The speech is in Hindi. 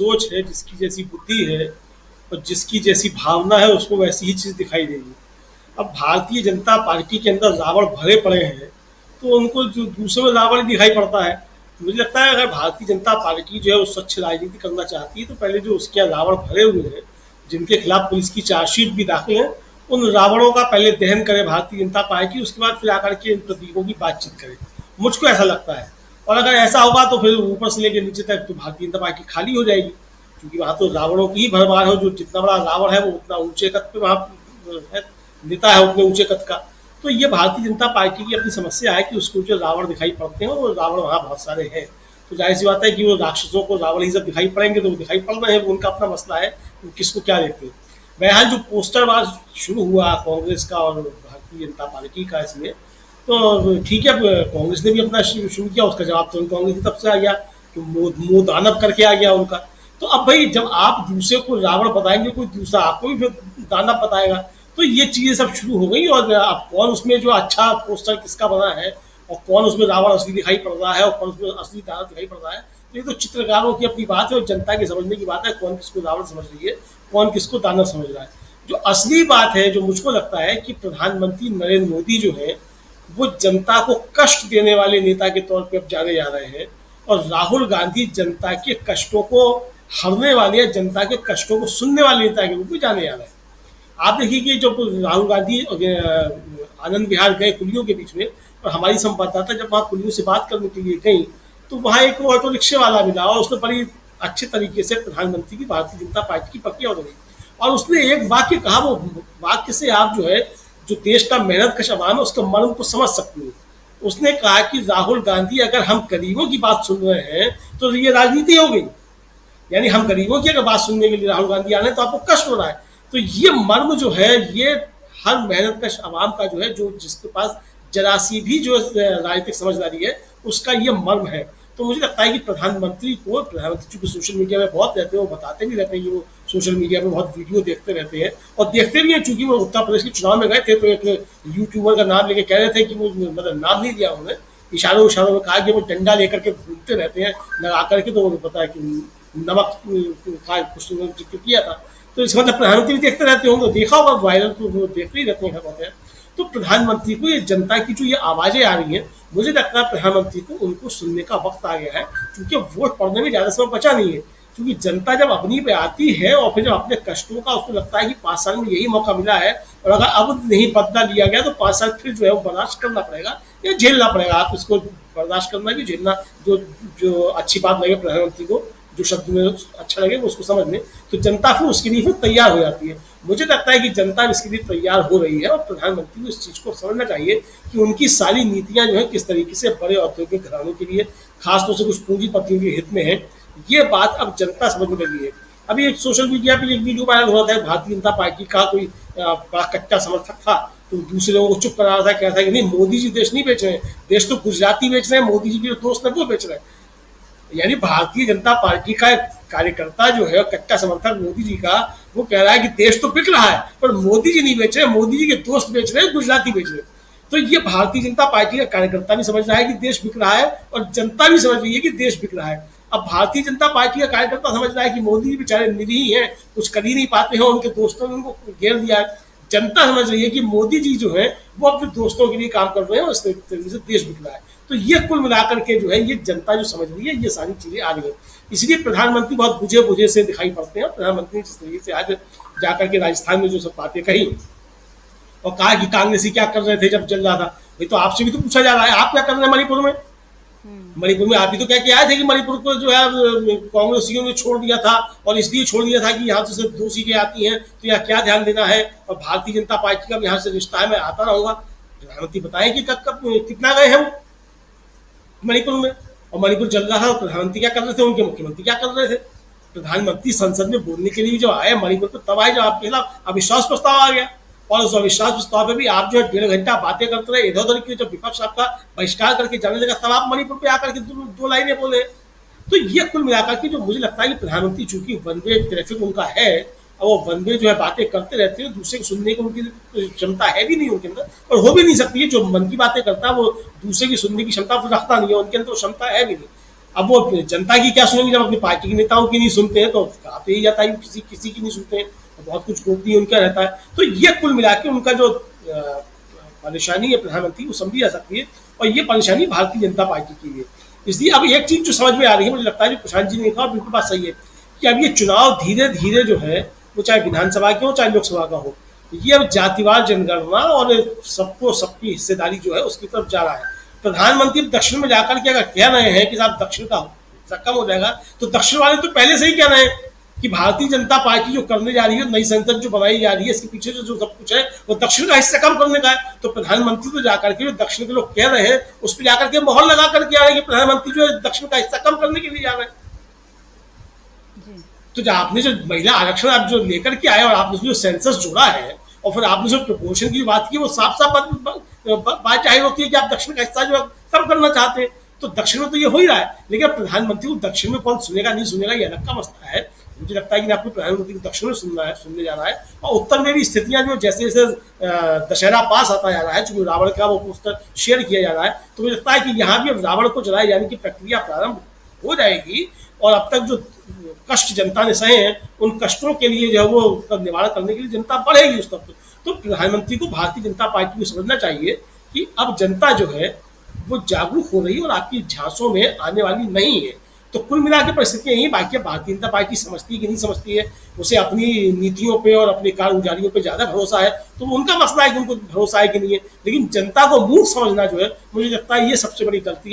सोच है, जिसकी जैसी बुद्धि है और जिसकी जैसी भावना है, उसको वैसी ही चीज़ दिखाई देगी। अब भारतीय जनता पार्टी के अंदर रावण भरे पड़े हैं, तो उनको जो दूसरों में रावण दिखाई पड़ता है। मुझे लगता है अगर भारतीय जनता पार्टी जो है वो स्वच्छ राजनीति करना चाहती है, तो पहले जो उसके यहाँ रावण भरे हुए हैं, जिनके खिलाफ पुलिस की चार्जशीट भी दाखिल है, उन रावणों का पहले दहन करे भारतीय जनता पार्टी, उसके बाद फिर आकर के इन प्रतीकों की बातचीत करे। मुझको ऐसा लगता है। और अगर ऐसा होगा तो फिर ऊपर से लेकर नीचे तक तो भारतीय जनता पार्टी खाली हो जाएगी, क्योंकि वहाँ तो रावणों की ही भरमार हो। जो जितना बड़ा रावण है वो उतना ऊंचे कद पे वहाँ है, नेता है उतने ऊंचे कद का। तो ये भारतीय जनता पार्टी की अपनी समस्या है कि उसको जो रावण दिखाई पड़ते हैं, और रावण वहाँ बहुत सारे हैं। तो जाहिर सी बात है कि वो राक्षसों को रावण ही सब दिखाई पड़ेंगे, तो वो दिखाई पड़ रहे हैं, वो उनका अपना मसला है, वो किसको क्या देखते हैं। बहरहाल जो पोस्टरबाज शुरू हुआ कांग्रेस का और भारतीय जनता पार्टी का इसमें, तो ठीक है, अब कांग्रेस ने भी अपना शुरू किया, उसका जवाब तो कांग्रेस की तरफ से आ गया, तो मुंह दानव करके आ गया उनका। तो अब भाई जब आप दूसरे को रावण बताएंगे, कोई दूसरा आपको भी फिर दानव बताएगा। तो ये चीजें सब शुरू हो गई, और अब कौन उसमें जो अच्छा पोस्टर किसका बना है, और कौन उसमें रावण असली दिखाई पड़ रहा है और कौन उसमें असली दानव दिखाई पड़ रहा है, तो ये तो चित्रकारों की अपनी बात है और जनता की समझने की बात है, कौन किसको रावण समझ रही है, कौन किसको दानव समझ रहा है। जो असली बात है, जो मुझको लगता है कि प्रधानमंत्री नरेंद्र मोदी जो है, वो जनता को कष्ट देने वाले नेता के तौर पे अब जाने जा रहे हैं, और राहुल गांधी जनता के कष्टों को हरने वाले, जनता के कष्टों को सुनने वाले नेता के रूप में जाने जा रहे हैं। आप देखिए कि जब राहुल गांधी आनंद विहार गए कुलियों के बीच में, और हमारी संवाददाता जब वहाँ कुलियों से बात करने के लिए गई, तो वहाँ एक ऑटो रिक्शे वाला मिला, और उसने बड़ी अच्छे तरीके से प्रधानमंत्री की, भारतीय जनता पार्टी की पक्की उड़ाई, और उसने एक वाक्य कहा। वो वाक्य से आप जो है, जो देश का मेहनत कश अवाम है, उसके मर्म को समझ सकते हैं। उसने कहा कि राहुल गांधी, अगर हम गरीबों की बात सुन रहे हैं तो ये राजनीति हो गई, यानी हम गरीबों की अगर बात सुनने के लिए राहुल गांधी आ रहे हैं तो आपको कष्ट हो रहा है। तो ये मर्म जो है, ये हर मेहनत कश आवाम का जो है, जो जिसके पास जरा सी भी जो राजनीतिक समझदारी है, उसका ये मर्म है। तो मुझे लगता है कि प्रधानमंत्री चूंकि सोशल मीडिया में बहुत रहते हैं, वो बताते भी रहते हैं कि वो सोशल मीडिया में बहुत वीडियो देखते रहते हैं, और देखते भी हैं। चूंकि वो उत्तर प्रदेश के चुनाव में गए थे, तो एक यूट्यूबर का नाम लेके कह रहे थे कि वो, मतलब नाम नहीं दिया उन्होंने, इशारों इशारों में कहा कि वो डंडा लेकर के घूमते रहते हैं लगा करके, तो उन्हें पता है कि नमक का कुछ उन्होंने जिक्र किया था। तो इस मतलब प्रधानमंत्री भी देखते रहते होंगे, देखा होगा वायरल, तो वो देखते ही रहते हैं। तो प्रधानमंत्री को, ये जनता की जो ये आवाज़ें आ रही हैं, मुझे लगता है प्रधानमंत्री को उनको सुनने का वक्त आ गया है, क्योंकि वोट पड़ने में ज़्यादा समय बचा नहीं है। क्योंकि जनता जब अपनी पे आती है, और फिर जब अपने कष्टों का उसको लगता है कि 5 साल में यही मौका मिला है, और अगर अब नहीं बदला लिया गया तो 5 साल फिर जो है वो बर्दाश्त करना पड़ेगा या झेलना पड़ेगा। आप इसको बर्दाश्त करना कि झेलना, जो जो अच्छी बात लगे प्रधानमंत्री को, जो शब्द में अच्छा लगे वो उसको समझ लें, तो जनता फिर उसके लिए फिर तैयार हो जाती है। मुझे लगता है कि जनता इसके लिए तैयार हो रही है, और प्रधानमंत्री को इस चीज़ को समझना चाहिए कि उनकी सारी नीतियां जो है किस तरीके से बड़े औद्योगिक घरानों के लिए, खासतौर से कुछ पूंजीपतियों के हित में है। ये बात अब जनता समझने लगी है। अभी एक सोशल मीडिया पर एक वीडियो वायरल हो रहा था, भारतीय जनता पार्टी का कोई बड़ा कच्चा समर्थक था, तो दूसरे लोगों को चुप करा रहा था, कह रहा था कि नहीं, मोदी जी देश नहीं बेच रहे हैं, देश तो गुजराती बेच रहे हैं, मोदी जी के दोस्त है वो बेच रहे हैं। यानी भारतीय जनता पार्टी का एक कार्यकर्ता जो है, कच्चा समर्थक मोदी जी का, वो कह रहा है कि देश तो बिक रहा है, पर मोदी जी नहीं बेच रहे, मोदी जी के दोस्त बेच रहे हैं, गुजराती बेच रहे हैं। तो ये भारतीय जनता पार्टी का कार्यकर्ता भी समझ रहा है कि देश बिक रहा है, और जनता भी समझ रही है कि देश बिक रहा है। अब भारतीय जनता पार्टी का कार्यकर्ता समझ रहा है कि मोदी जी बेचारे निरीह हैं, कुछ कर ही नहीं पाते हैं, उनके दोस्तों ने उनको घेर दिया है। जनता समझ रही है कि मोदी जी जो है वो अपने दोस्तों के लिए काम कर रहे हैं, और इस तरीके से देश बिक रहा है। तो ये कुल मिलाकर के जो है, ये जनता जो समझ रही है, ये सारी चीजें आ रही है। इसलिए प्रधानमंत्री बहुत बुझे बुझे से दिखाई पड़ते हैं। प्रधानमंत्री ने जिस तरीके से आज जाकर के राजस्थान में जो सब बातें कही, और कहा कि कांग्रेसी क्या कर रहे थे जब चल रहा था, भाई तो आपसे भी तो पूछा जा रहा है, आप क्या कर रहे हैं मणिपुर में? मणिपुर में आप भी तो कह के आए थे कि मणिपुर को जो है कांग्रेसियों ने छोड़ दिया था, और इसलिए छोड़ दिया था कि यहाँ से सिर्फ 2 सीटें आती हैं, तो यहाँ क्या ध्यान देना है, और भारतीय जनता पार्टी का यहाँ से रिश्ता है, मैं आता रहूंगा। प्रधानमंत्री बताएं कि कब कब कितना गए हैं वो मणिपुर में, और मणिपुर चल रहा था, प्रधानमंत्री क्या कर रहे थे, उनके मुख्यमंत्री क्या कर रहे थे। प्रधानमंत्री संसद में बोलने के लिए जब आए मणिपुर पर, तब आए जब आपके खिलाफ अविश्वास प्रस्ताव आ गया, और उस अविश्वास प्रस्ताव पे भी आप जो है 1.5 घंटा बातें करते रहे इधर उधर की। जब विपक्ष आपका बहिष्कार करके जाने लगा, तब आप मणिपुर पे आकर के 2 लाइनें बोले। तो ये कुल मिलाकर के जो मुझे लगता है कि प्रधानमंत्री चूंकि वन वे ट्रैफिक उनका है, और वो वन वे जो है बातें करते रहते हैं, दूसरे को सुनने की उनकी क्षमता है भी नहीं उनके अंदर, और हो भी नहीं सकती है। जो मन की बातें करता है वो दूसरे की सुनने की क्षमता रखता नहीं है, उनके अंदर क्षमता है भी नहीं। अब वो जनता की क्या सुनेंगे जब अपनी पार्टी के नेताओं की नहीं सुनते हैं, तो कहा तो यही जाता है कि किसी किसी की नहीं सुनते हैं, तो बहुत कुछ गोपनीय उनका रहता है। तो ये कुल मिला के उनका जो परेशानी है प्रधानमंत्री को समझी जा सकती है, और ये परेशानी भारतीय जनता पार्टी की भी है। इसलिए अब एक चीज जो समझ में आ रही है, मुझे लगता है जो प्रशांत जी ने कहा बिल्कुल बात सही है, कि अब ये चुनाव धीरे धीरे जो है, वो चाहे विधानसभा के हो चाहे लोकसभा का हो, ये अब जातिवार जनगणना और सबको सबकी हिस्सेदारी जो है उसकी तरफ जा रहा है। प्रधानमंत्री दक्षिण में जाकर के अगर कह रहे हैं कि साहब दक्षिण का हिस्सा कम हो जाएगा, तो दक्षिण वाले तो पहले से ही कह रहे हैं कि भारतीय जनता पार्टी जो करने जा रही है, नई संसद जो बनाई जा रही है, इसके पीछे जो सब कुछ है वो दक्षिण का हिस्सा कम करने का है। तो प्रधानमंत्री तो जाकर के जो दक्षिण के लोग कह रहे हैं उस पर जाकर के मोहर लगा करके आ रहे हैं कि प्रधानमंत्री जो है दक्षिण का हिस्सा कम करने के लिए जा रहे हैं। जी। तो जो आपने जो महिला आरक्षण आप जो लेकर के आए और आपने जो सेंसस जोड़ा है, और फिर आपने जो प्रपोर्शन की बात की, वो साफ साफ बात जाहिर होती है कि आप दक्षिण का हिस्सा जो कम करना चाहते हैं। तो दक्षिण में तो ये हो ही रहा है, लेकिन प्रधानमंत्री को दक्षिण में कौन सुनेगा नहीं सुनेगा ये अलग का मसला है। मुझे लगता है कि आपको प्रधानमंत्री को दक्षिण में सुनना है, सुनने जाना है। और उत्तर में भी स्थितियां जो जैसे जैसे दशहरा पास आता जा रहा है, चूंकि रावण का वो पोस्टर शेयर किया जा रहा है, तो मुझे लगता है कि यहाँ भी अब रावण को जलाए जाने की प्रक्रिया प्रारंभ हो जाएगी। और अब तक जो कष्ट जनता ने सहे हैं, उन कष्टों के लिए जो है वो उसका निवारण करने के लिए जनता बढ़ेगी उस तक। तो प्रधानमंत्री को भारतीय जनता पार्टी को समझना चाहिए कि अब जनता जो है वो जागरूक हो रही है और आपकी झांसों में आने वाली नहीं है। तो कुल मिला के परिस्थितियां यही, बाकी भारतीय जनता पार्टी समझती है कि नहीं समझती है, उसे अपनी नीतियों पे और अपने कारगुजारियों पे ज़्यादा भरोसा है, तो उनका मसला है कि उनको भरोसा है कि नहीं है। लेकिन जनता को मूर्ख समझना जो है, मुझे लगता है ये सबसे बड़ी गलती है।